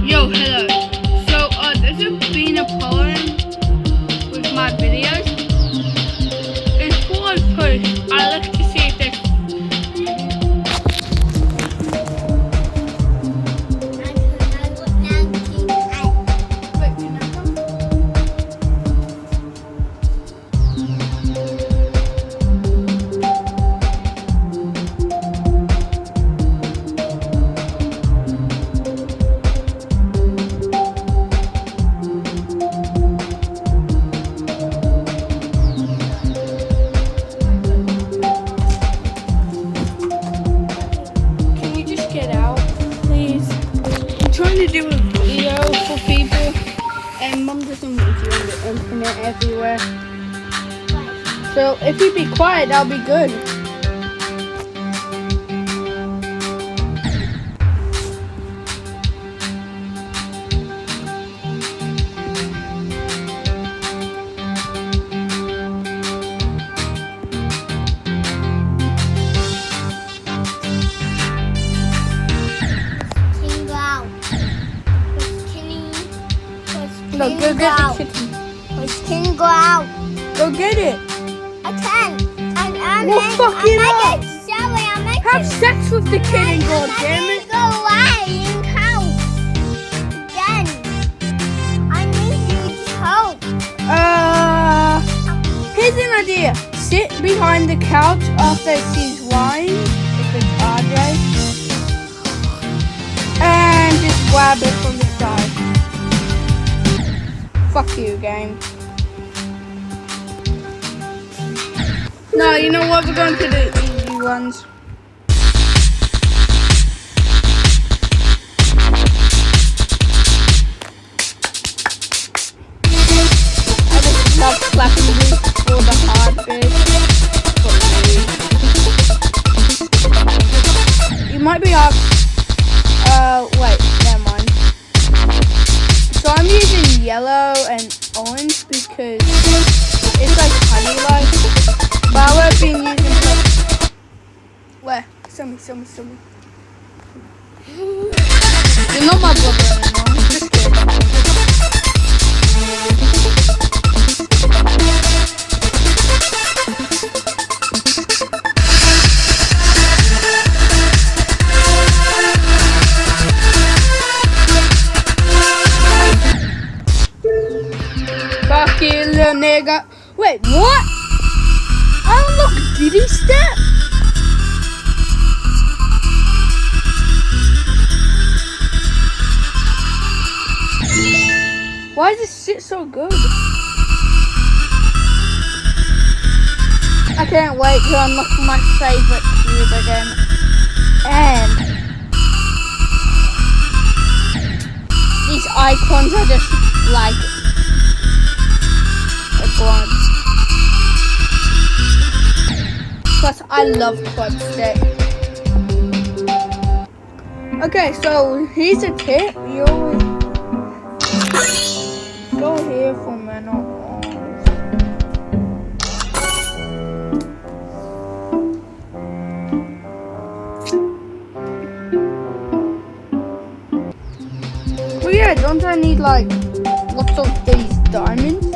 Yo, hello. So, this has been a problem with my videos. Before I post, I look to see if there's trying to do a video for people, and Mum doesn't want you on the internet everywhere. So if you be quiet, that'll be good. No, go get the chicken. Which can go out? Go get it. I can. Well, fuck it up. Sorry, I'm making Have sex with the kid and go, damn it. Go away and help. Again. I need you to help. Here's an idea. Sit behind the couch after she's lying, if it's RJ, and just grab it from the side. Fuck you, game. No, you know what? We're going to the easy ones. I just love clapping this for the hard bit. You might be asked, wait, never mind. So I'm using yellow and orange because it's like honey like. But I would have been using where? Show me. You're not my brother anymore. Just kidding. Fuck you, little nigga. Wait, what? Oh, look, did he step? Why is this shit so good? I can't wait to unlock my favorite cube again. And these icons are just like blonde. Plus, I love Quadstick. Okay, so here's a tip. You go here for men on. Oh yeah, don't I need like lots of these diamonds?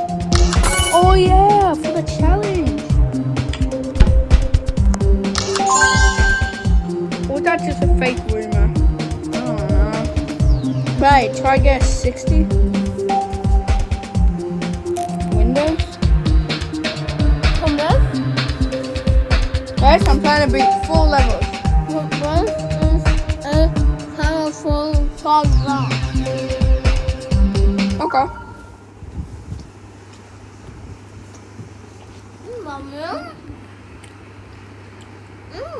Oh yeah, for the challenge. Or that's just a fake rumor. I don't know. Right, try get 60. Windows. Come on. Guys, I'm trying to beat 4 levels. What is a powerful program? Okay.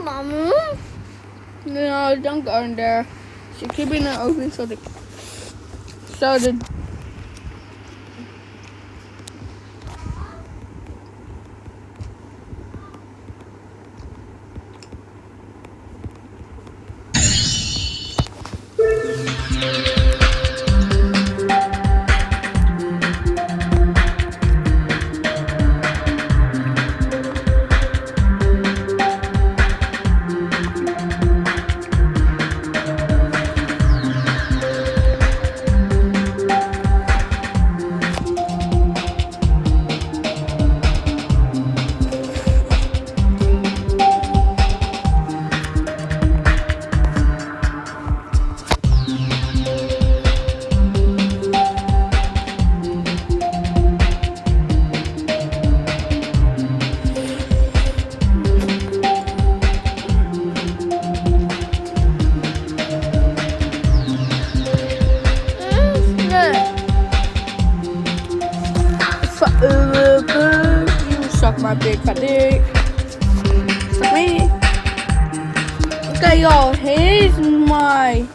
Mommy? No, don't go in there. She's keeping it open so the suck my big fat dick. Suck me. Okay, y'all, here's my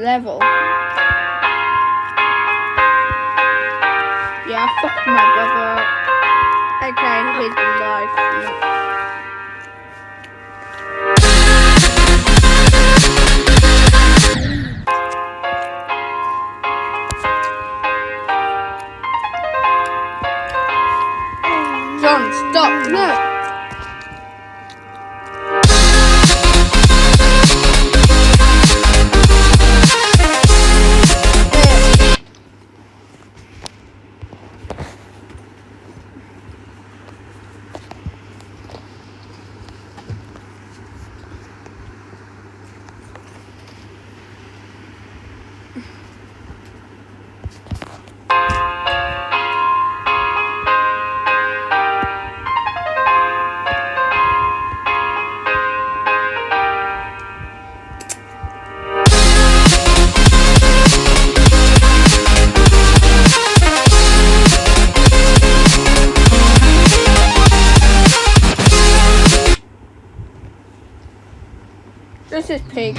level. Yeah, I fucked my brother up. Okay, here's my life. John, stop, no. This is pig.